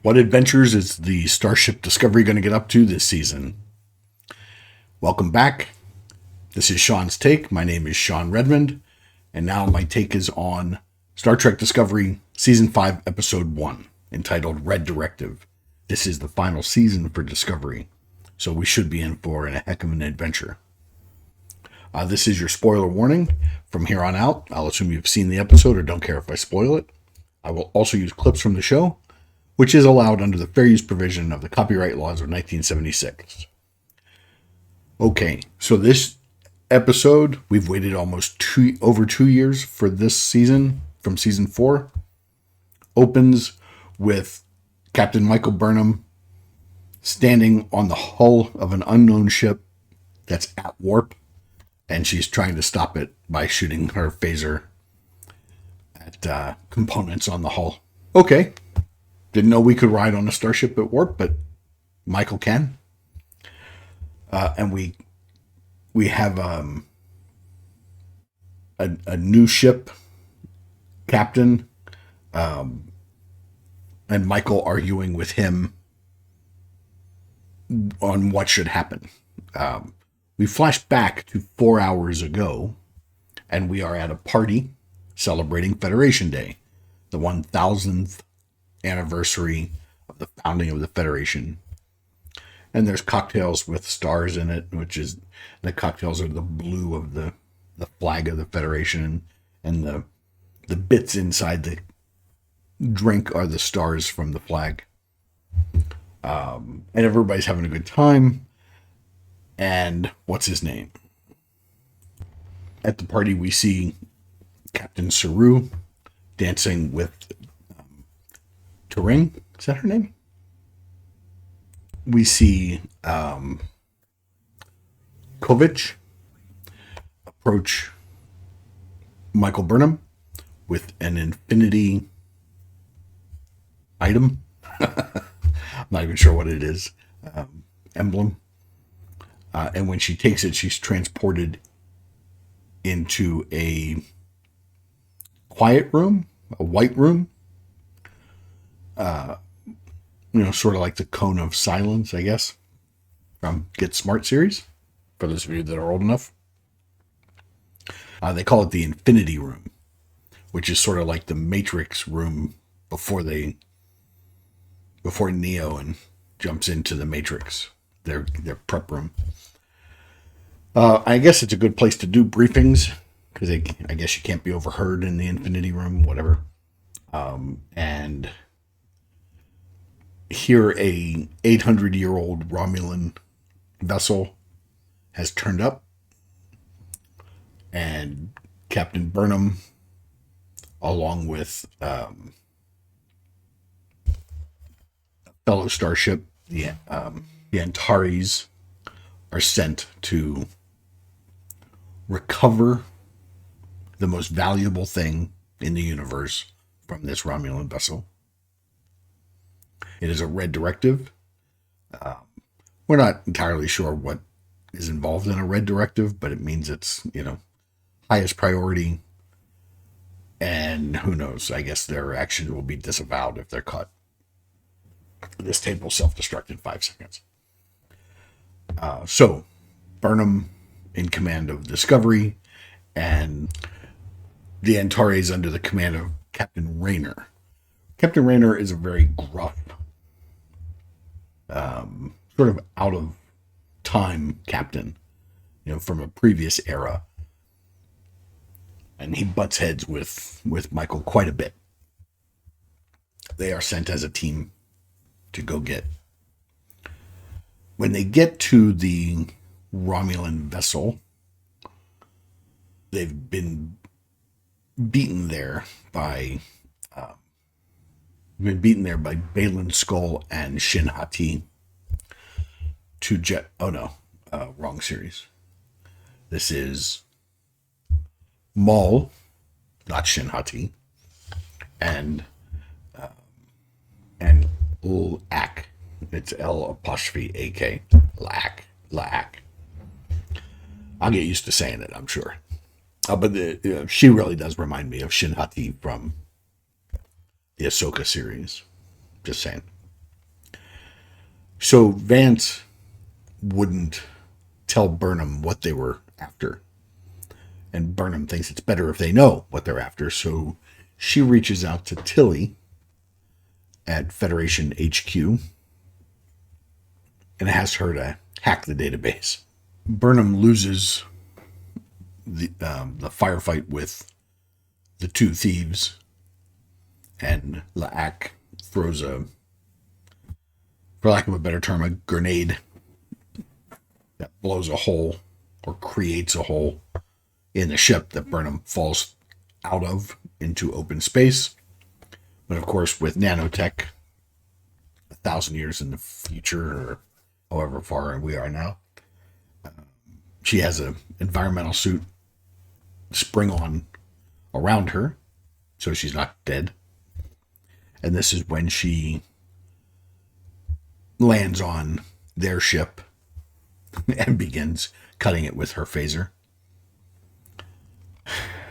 What adventures is the Starship Discovery going to get up to this season? Welcome back. This is Sean's Take. My name is Sean Redmond, and now my take is on Star Trek Discovery Season 5, Episode 1, entitled Red Directive. This is the final season for Discovery, so we should be in for a heck of an adventure. This is your spoiler warning. From here on out, I'll assume you've seen the episode or don't care if I spoil it. I will also use clips from the show, which is allowed under the fair use provision of the copyright laws of 1976. Okay, so this episode, we've waited almost over 2 years for this season, from season 4, opens with Captain Michael Burnham standing on the hull of an unknown ship that's at warp, and she's trying to stop it by shooting her phaser at components on the hull. Okay, didn't know we could ride on a starship at warp, but Michael can. And we have a new ship captain, and Michael arguing with him on what should happen. We flash back to 4 hours ago, and we are at a party celebrating Federation Day, the 1000th anniversary of the founding of the Federation. And there's cocktails with stars in it, which is, the cocktails are the blue of the flag of the Federation, and the bits inside the drink are the stars from the flag. And everybody's having a good time. And what's his name? At the party, we see Captain Saru dancing with Turing. Is that her name? We see Kovic approach Michael Burnham with an infinity item. I'm not even sure what it is. Emblem. And when she takes it, she's transported into a quiet room, a white room. Sort of like the Cone of Silence, I guess, from Get Smart series, for those of you that are old enough. They call it the Infinity Room, which is sort of like the Matrix room before Neo and jumps into the Matrix, their prep room. I guess it's a good place to do briefings, because I guess you can't be overheard in the Infinity Room, whatever. And here a 800-year-old Romulan vessel has turned up, and Captain Burnham, along with a fellow starship, the Antares, are sent to recover the most valuable thing in the universe from this Romulan vessel. It is a red directive. We're not entirely sure what is involved in a red directive, but it means it's, highest priority. And who knows? I guess their action will be disavowed if they're caught. This tape will self-destruct in 5 seconds. So, Burnham in command of Discovery, and the Antares under the command of Captain Rayner. Captain Rayner is a very gruff, sort of out of time captain, from a previous era. And he butts heads with Michael quite a bit. They are sent as a team to go get. When they get to the Romulan vessel, they've been beaten there by Baylan Skoll and Shin Hati wrong series. This is Maul, not Shin Hati, and Lak. It's L'(AK). Lak. I'll get used to saying it, I'm sure. But she really does remind me of Shin Hati from the Ahsoka series. Just saying. So Vance wouldn't tell Burnham what they were after. And Burnham thinks it's better if they know what they're after. So she reaches out to Tilly at Federation HQ and asks her to hack the database. Burnham loses the firefight with the two thieves, and La'ak throws for lack of a better term, a grenade that blows a hole or creates a hole in the ship that Burnham falls out of into open space. But of course, with nanotech, 1,000 years in the future, or however far we are now, she has an environmental suit spring on around her, so she's not dead. And this is when she lands on their ship and begins cutting it with her phaser.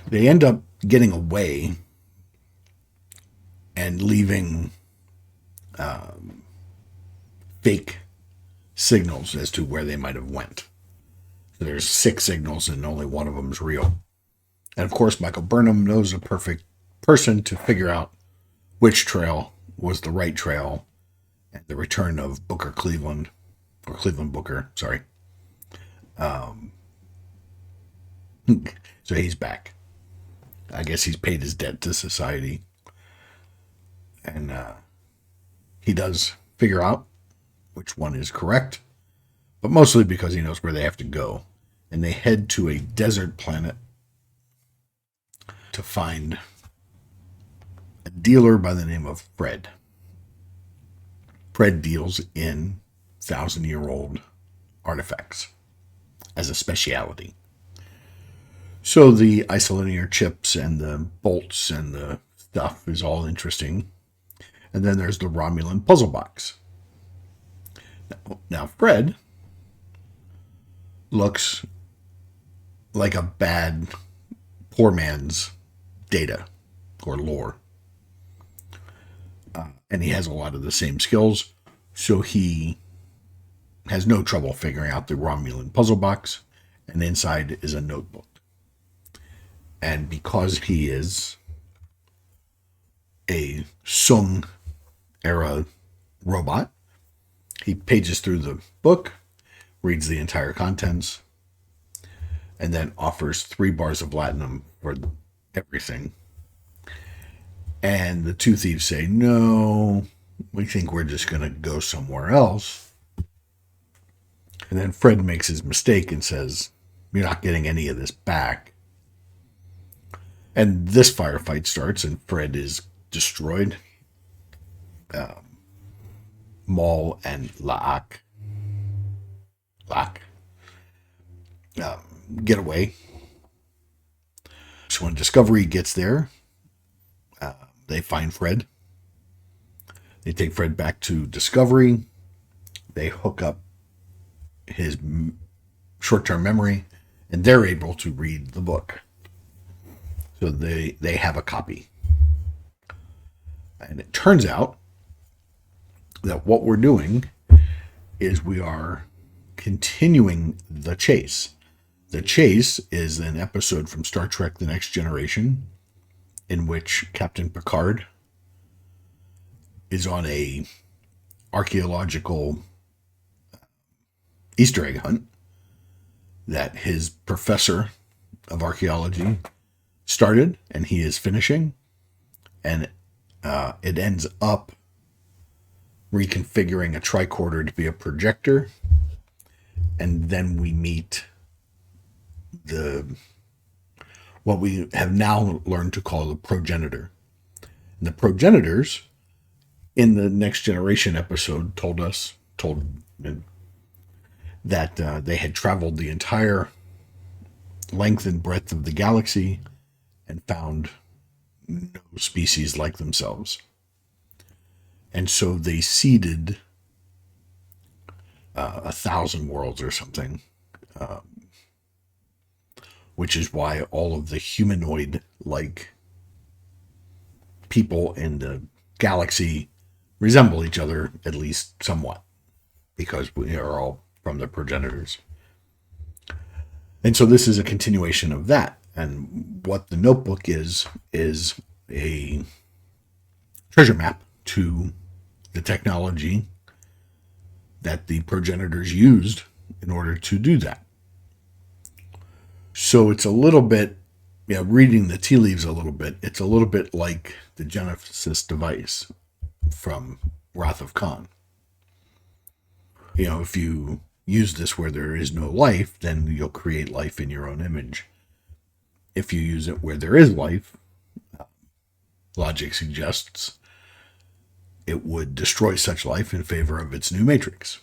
They end up getting away and leaving fake signals as to where they might have went. So there's 6 signals and only one of them is real. And of course, Michael Burnham knows a perfect person to figure out which trail was the right trail, and the return of Booker Cleveland, or Cleveland Booker, sorry. So he's back. I guess he's paid his debt to society. And he does figure out which one is correct, but mostly because he knows where they have to go. And they head to a desert planet to find a dealer by the name of Fred. Fred deals in 1,000-year-old artifacts as a specialty. So the isolinear chips and the bolts and the stuff is all interesting. And then there's the Romulan puzzle box. Now Fred looks like a bad, poor man's Data or lore. And he has a lot of the same skills, so he has no trouble figuring out the Romulan puzzle box, and inside is a notebook. And because he is a Sung era robot, he pages through the book, reads the entire contents, and then offers 3 bars of platinum for everything. And the two thieves say, no, we think we're just going to go somewhere else. And then Fred makes his mistake and says, you're not getting any of this back. And this firefight starts and Fred is destroyed. Maul and La'ak get away. So when Discovery gets there, they find Fred. They take Fred back to Discovery. They hook up his short-term memory, and they're able to read the book. So they have a copy. And it turns out that what we're doing is we are continuing the chase. The chase is an episode from Star Trek The Next Generation in which Captain Picard is on a archaeological Easter egg hunt that his professor of archaeology started and he is finishing, and it ends up reconfiguring a tricorder to be a projector, and then we meet what we have now learned to call the progenitor. And the progenitors in the Next Generation episode told that they had traveled the entire length and breadth of the galaxy and found no species like themselves. And so they seeded 1,000 worlds or something, which is why all of the humanoid-like people in the galaxy resemble each other, at least somewhat. because we are all from the progenitors. And so this is a continuation of that. And what the notebook is a treasure map to the technology that the progenitors used in order to do that. So it's a little bit, reading the tea leaves a little bit, it's a little bit like the Genesis device from Wrath of Khan. If you use this where there is no life, then you'll create life in your own image. If you use it where there is life, logic suggests it would destroy such life in favor of its new matrix.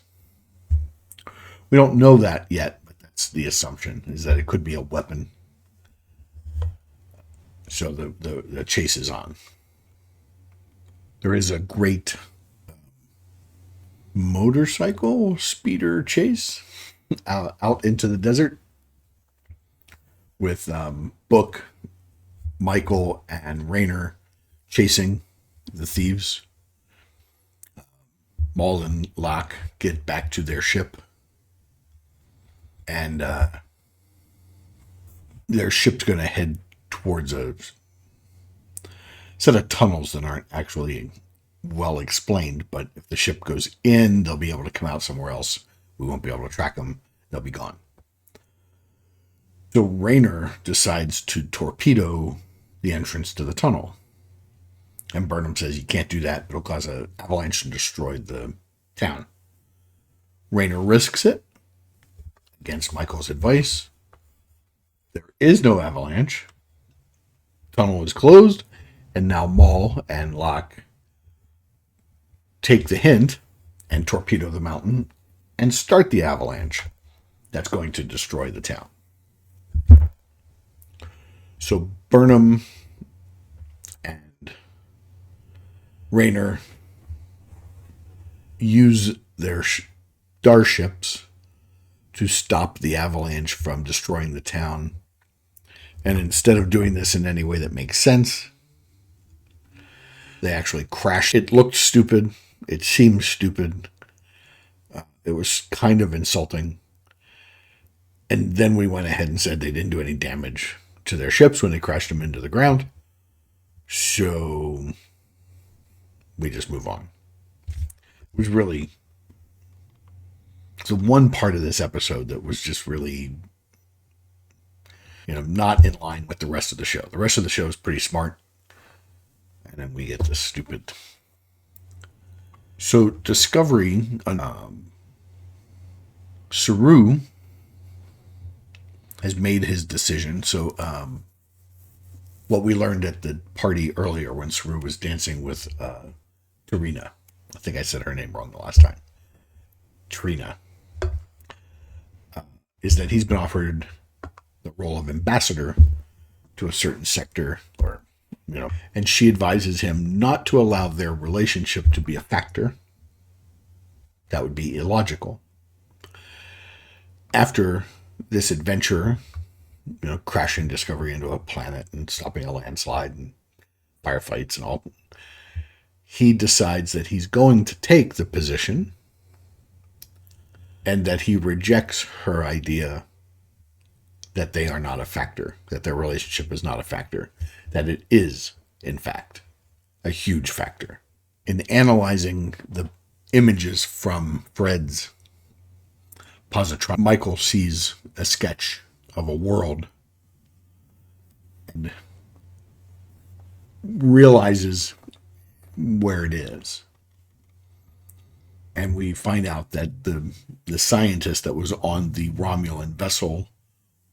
We don't know that yet, but that's the assumption, is that it could be a weapon. So the chase is on. There is a great motorcycle speeder chase out into the desert with Book, Michael, and Raynor chasing the thieves. Maul and Locke get back to their ship, and their ship's going to head towards a set of tunnels that aren't actually well explained, but if the ship goes in, they'll be able to come out somewhere else. We won't be able to track them. They'll be gone. So Raynor decides to torpedo the entrance to the tunnel. And Burnham says, you can't do that. It'll cause an avalanche and destroy the town. Raynor risks it against Michael's advice. There is no avalanche. Tunnel is closed. And now Maul and Locke take the hint and torpedo the mountain and start the avalanche that's going to destroy the town. So Burnham and Raynor use their starships to stop the avalanche from destroying the town. And instead of doing this in any way that makes sense, they actually crashed. It looked stupid. It seemed stupid. It was kind of insulting. And then we went ahead and said they didn't do any damage to their ships when they crashed them into the ground. So we just move on. It was really... So one part of this episode that was just really, not in line with the rest of the show. The rest of the show is pretty smart. And then we get this stupid. So Discovery, Saru has made his decision. So what we learned at the party earlier when Saru was dancing with Tarina. I think I said her name wrong the last time. Trina. Is that he's been offered the role of ambassador to a certain sector, or and she advises him not to allow their relationship to be a factor. That would be illogical. After this adventure, crashing Discovery into a planet and stopping a landslide and firefights and all, he decides that he's going to take the position and that he rejects her idea that they are not a factor, that their relationship is not a factor, that it is, in fact, a huge factor. In analyzing the images from Fred's positron, Michael sees a sketch of a world and realizes where it is. And we find out that the scientist that was on the Romulan vessel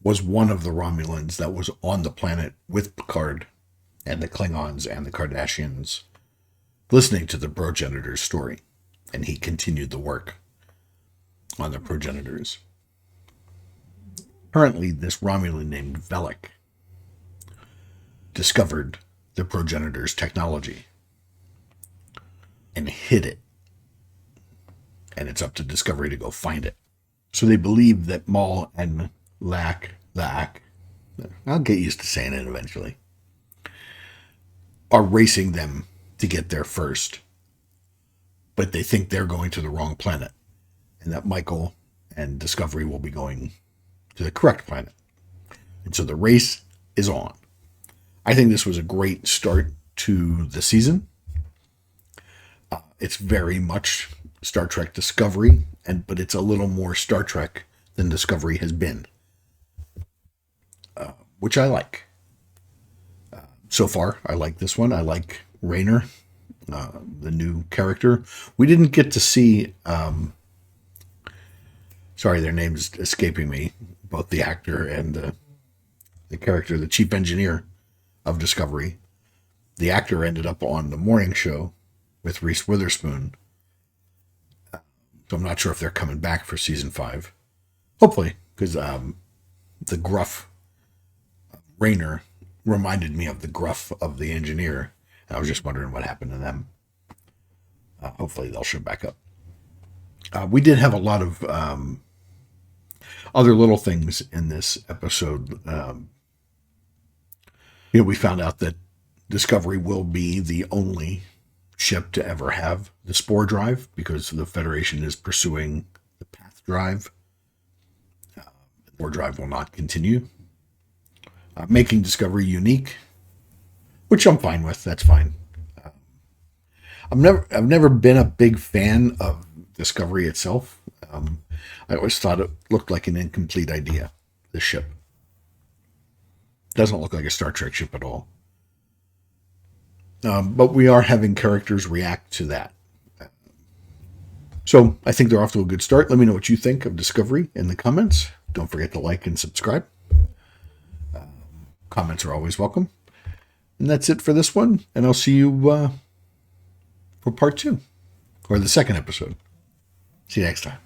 was one of the Romulans that was on the planet with Picard and the Klingons and the Kardashians listening to the progenitors' story. And he continued the work on the progenitors. Apparently, this Romulan named Velik discovered the progenitors' technology and hid it. And it's up to Discovery to go find it. So they believe that Maul and Locke, I'll get used to saying it eventually, are racing them to get there first. But they think they're going to the wrong planet. and that Michael and Discovery will be going to the correct planet. And so the race is on. I think this was a great start to the season. It's very much Star Trek Discovery, but it's a little more Star Trek than Discovery has been, which I like. So far, I like this one. I like Rayner, the new character. We didn't get to see, sorry, their name's escaping me, both the actor and the character, the chief engineer of Discovery. The actor ended up on the morning show with Reese Witherspoon. So I'm not sure if they're coming back for season 5. Hopefully, because the gruff Rayner reminded me of the gruff of the engineer. I was just wondering what happened to them. Hopefully they'll show back up. We did have a lot of other little things in this episode. We found out that Discovery will be the only ship to ever have the spore drive because the Federation is pursuing the path drive. The spore drive will not continue. Making Discovery unique, which I'm fine with. That's fine. I've never been a big fan of Discovery itself. I always thought it looked like an incomplete idea. The ship doesn't look like a Star Trek ship at all. But we are having characters react to that. So I think they're off to a good start. Let me know what you think of Discovery in the comments. Don't forget to like and subscribe. Comments are always welcome. And that's it for this one. And I'll see you for part 2, or the second episode. See you next time.